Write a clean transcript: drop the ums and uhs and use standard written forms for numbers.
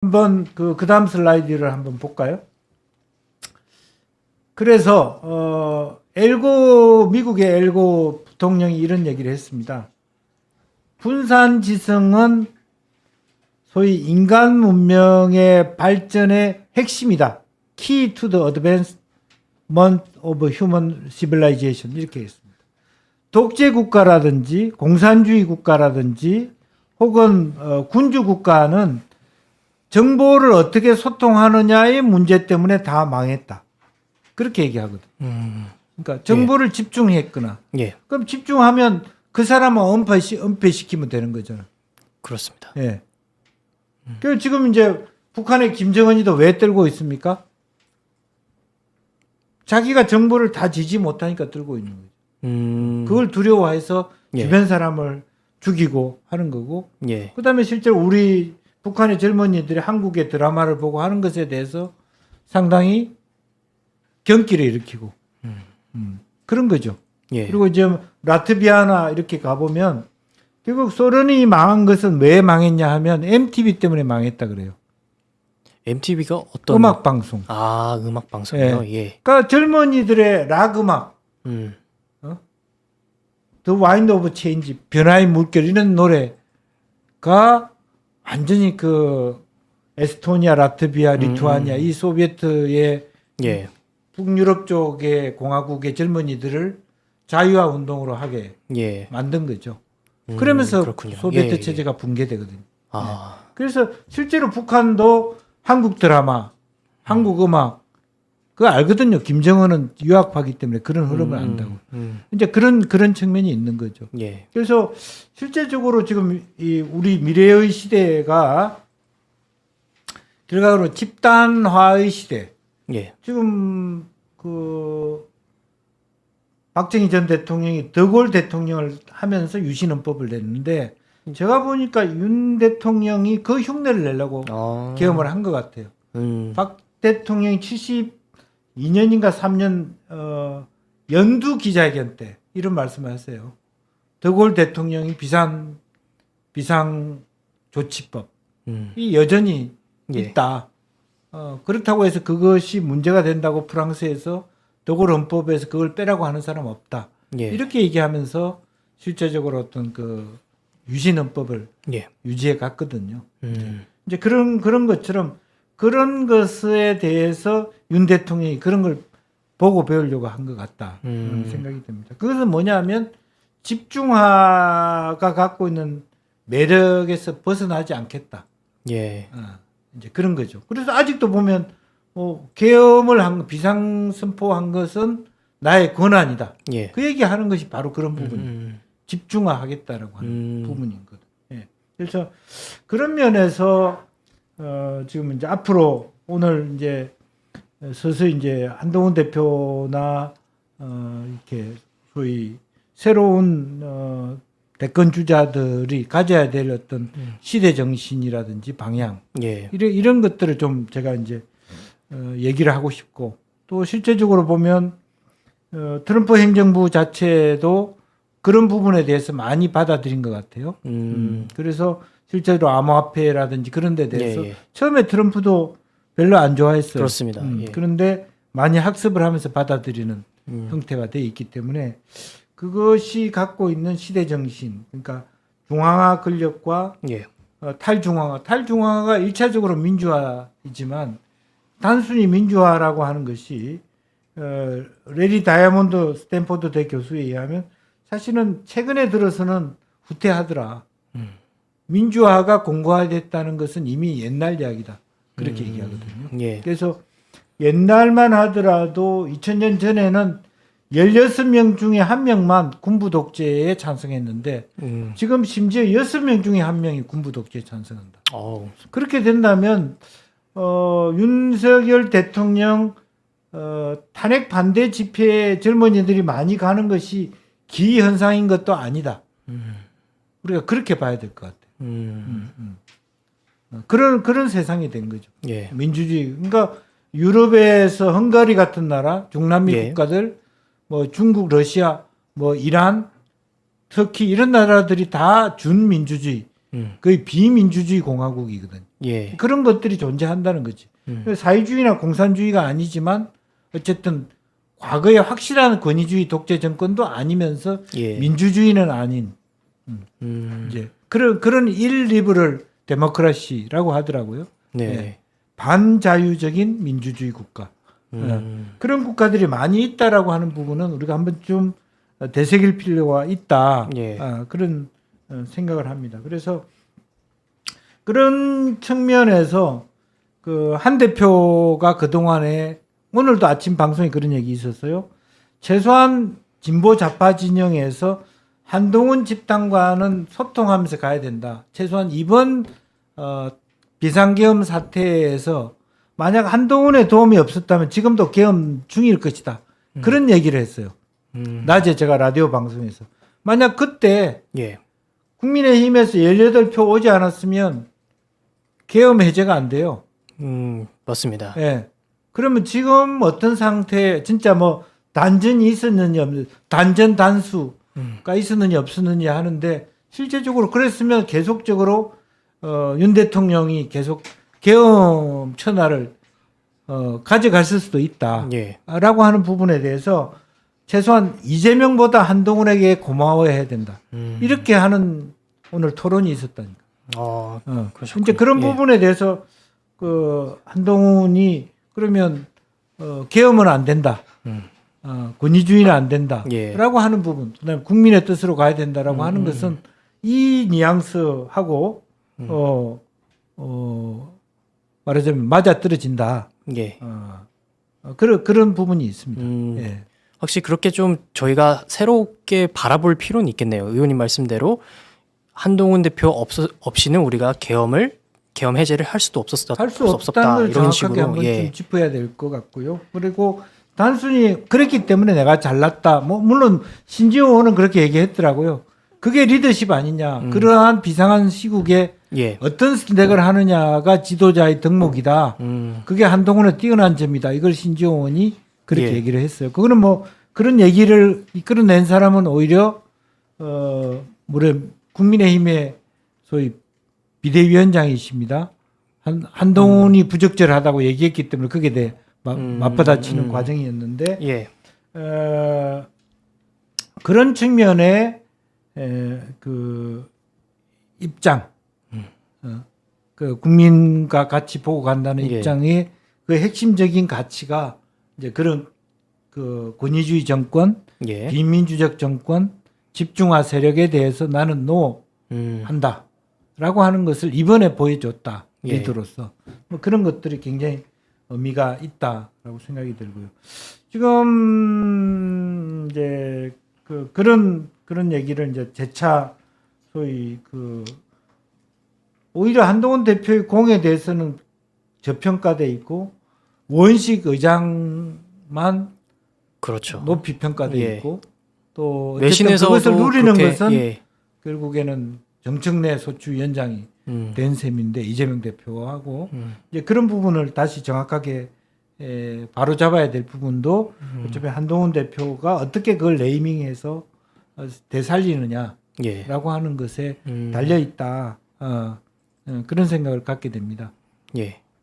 한번 그 다음 슬라이드를 한번 볼까요? 그래서 미국의 엘고 부통령이 이런 얘기를 했습니다. 분산지성은 소위 인간 문명의 발전의 핵심이다. Key to the advancement of human civilization 이렇게 했습니다. 독재 국가라든지 공산주의 국가라든지 혹은 군주 국가는 정보를 어떻게 소통하느냐의 문제 때문에 다 망했다. 그렇게 얘기하거든. 그러니까 정보를 집중했거나. 예. 그럼 집중하면 그 사람을 은폐시키면 되는 거잖아. 그렇습니다. 예. 그 지금 이제 북한의 김정은이도 왜 떨고 있습니까? 자기가 정보를 다 지지 못하니까 떨고 있는 거죠. 그걸 두려워해서 예. 주변 사람을 죽이고 하는 거고. 예. 그다음에 실제로 우리 북한의 젊은이들이 한국의 드라마를 보고 하는 것에 대해서 상당히 경기를 일으키고 그런 거죠. 예. 그리고 이제 라트비아나 이렇게 가보면 결국 소련이 망한 것은 왜 망했냐 하면 MTV 때문에 망했다 그래요. MTV가 어떤 음악 방송. 음악 방송이요. 예. 그러니까 젊은이들의 락 음악, The Wind of Change, 변화의 물결 이런 노래가 완전히 그 에스토니아, 라트비아, 리투아니아 이 소비에트의 예. 북유럽 쪽의 공화국의 젊은이들을 자유화 운동으로 하게 예. 만든 거죠. 그러면서 그렇군요. 소비에트 예. 체제가 붕괴되거든요. 아. 그래서 실제로 북한도 한국 드라마, 한국 음악 그거 알거든요. 김정은은 유학파기 때문에 그런 흐름을 안다고. 이제 그런 측면이 있는 거죠. 예. 그래서 실제적으로 지금 이 우리 미래의 시대가 결과로 집단화의 시대. 예. 지금 그 박정희 전 대통령이 더골 대통령을 하면서 유신헌법을 냈는데 제가 보니까 윤 대통령이 그 흉내를 내려고 계엄을 한 것 같아요. 박 대통령이 72년인가 3년 연두 기자회견 때 이런 말씀을 하세요. 더골 대통령이 비상조치법이 여전히 예. 있다. 그렇다고 해서 그것이 문제가 된다고 프랑스에서 더골 헌법에서 그걸 빼라고 하는 사람 없다. 예. 이렇게 얘기하면서 실제적으로 어떤 그 유신헌법을 예. 유지해 갔거든요. 이제 그런 것처럼 그런 것에 대해서 윤 대통령이 그런 걸 보고 배우려고 한 것 같다. 그런 생각이 듭니다. 그것은 뭐냐면 집중화가 갖고 있는 매력에서 벗어나지 않겠다. 예. 이제 그런 거죠. 그래서 아직도 보면 계엄을 한 비상 선포한 것은 나의 권한이다. 예. 그 얘기하는 것이 바로 그런 부분이에요. 집중화하겠다라고 하는 부분인 거죠. 예. 그래서 그런 면에서 지금 이제 앞으로 오늘 이제 서서히 이제 한동훈 대표나 이렇게 소위 새로운 대권 주자들이 가져야 될 어떤 시대 정신이라든지 방향 예. 이런 것들을 좀 제가 이제 얘기를 하고 싶고 또 실제적으로 보면 트럼프 행정부 자체도 그런 부분에 대해서 많이 받아들인 것 같아요. 그래서 실제로 암호화폐라든지 그런 데 대해서 예. 처음에 트럼프도 별로 안 좋아했어요. 그렇습니다. 예. 그런데 많이 학습을 하면서 받아들이는 형태가 되어 있기 때문에 그것이 갖고 있는 시대 정신, 그러니까 중앙화 권력과 예. 탈중앙화가 1차적으로 민주화이지만 단순히 민주화라고 하는 것이 레리 다이아몬드 스탠포드 대 교수에 의하면 사실은 최근에 들어서는 후퇴하더라. 민주화가 공고화됐다는 것은 이미 옛날 이야기다. 그렇게 얘기하거든요. 예. 그래서 옛날만 하더라도 2000년 전에는 16명 중에 1명만 군부 독재에 찬성했는데 지금 심지어 6명 중에 1명이 군부 독재에 찬성한다. 그렇게 된다면 윤석열 대통령 탄핵 반대 집회에 젊은이들이 많이 가는 것이 기현상인 것도 아니다. 우리가 그렇게 봐야 될 것 같아요. 그런 세상이 된 거죠. 예. 민주주의. 그러니까 유럽에서 헝가리 같은 나라, 중남미 예. 국가들, 뭐 중국, 러시아, 뭐 이란, 터키 이런 나라들이 다 준민주주의, 거의 비민주주의 공화국이거든. 예. 그런 것들이 존재한다는 거지. 사회주의나 공산주의가 아니지만 어쨌든 과거에 확실한 권위주의 독재 정권도 아니면서 예. 민주주의는 아닌 이제 그런 일리버럴 데모크라시라고 하더라고요. 네. 예. 반자유적인 민주주의 국가. 그런 국가들이 많이 있다라고 하는 부분은 우리가 한번 좀 되새길 필요가 있다. 예. 그런 생각을 합니다. 그래서 그런 측면에서 그 한 대표가 그동안에 오늘도 아침 방송에 그런 얘기 있었어요. 최소한 진보 좌파 진영에서 한동훈 집단과는 소통하면서 가야 된다. 최소한 이번 비상계엄 사태에서 만약 한동훈의 도움이 없었다면 지금도 계엄 중일 것이다. 그런 얘기를 했어요. 낮에 제가 라디오 방송에서. 만약 그때 예. 국민의힘에서 18표 오지 않았으면 계엄 해제가 안 돼요. 맞습니다. 예. 그러면 지금 어떤 상태, 진짜 뭐 단전이 있었느냐, 단전 단수가 있었느냐 없었느냐 하는데 실제적으로 그랬으면 계속적으로 윤 대통령이 계속 계엄 천하를 가져갔을 수도 있다라고 예. 하는 부분에 대해서 최소한 이재명보다 한동훈에게 고마워해야 된다. 이렇게 하는 오늘 토론이 있었다니까. 그러셨군요. 이제 그런 예. 부분에 대해서 그 한동훈이 그러면 계엄은 안 된다. 권위주의는 안 된다. 예. 라고 하는 부분. 그다음에 국민의 뜻으로 가야 된다라고 하는 것은 이 뉘앙스하고 말하자면 맞아떨어진다. 예. 그런 부분이 있습니다. 예. 확실히 그렇게 좀 저희가 새롭게 바라볼 필요는 있겠네요. 의원님 말씀대로 한동훈 대표 없이는 우리가 계엄 해제를 할 수도 없었다. 할 수 없다는 걸 이런 정확하게 식으로 한번 예. 좀 짚어야 될 것 같고요. 그리고 단순히 그랬기 때문에 내가 잘났다. 뭐 물론 신지호 의원은 그렇게 얘기했더라고요. 그게 리더십 아니냐. 그러한 비상한 시국에 예. 어떤 선택을 하느냐가 지도자의 덕목이다. 그게 한동훈의 뛰어난 점이다. 이걸 신지호 의원이 그렇게 예. 얘기를 했어요. 그거는 뭐 그런 얘기를 이끌어낸 사람은 오히려 국민의힘의 소위 비대위원장이십니다. 한동훈이 부적절하다고 얘기했기 때문에 그게 대해 맞받아치는 과정이었는데 예. 그런 측면의 그 입장, 그 국민과 같이 보고 간다는 예. 입장의 그 핵심적인 가치가 이제 그런 그 권위주의 정권, 예. 비민주적 정권, 집중화 세력에 대해서 나는 노 한다라고 하는 것을 이번에 보여줬다. 예. 리더로서 뭐 그런 것들이 굉장히 의미가 있다라고 생각이 들고요. 지금 이제 그런 얘기를 이제 재차 소위 오히려 한동훈 대표의 공에 대해서는 저평가돼 있고 원식 의장만 그렇죠. 높이 평가돼 예. 있고 또 어쨌든 외신에서도 그것을 누리는 그렇게, 것은 예. 결국에는 정청래 소추위원장이 된 셈인데 이재명 대표하고 이제 그런 부분을 다시 정확하게 바로 잡아야 될 부분도 어차피 한동훈 대표가 어떻게 그걸 네이밍해서 되살리느냐라고 예. 하는 것에 달려 있다. 그런 생각을 갖게 됩니다. 예.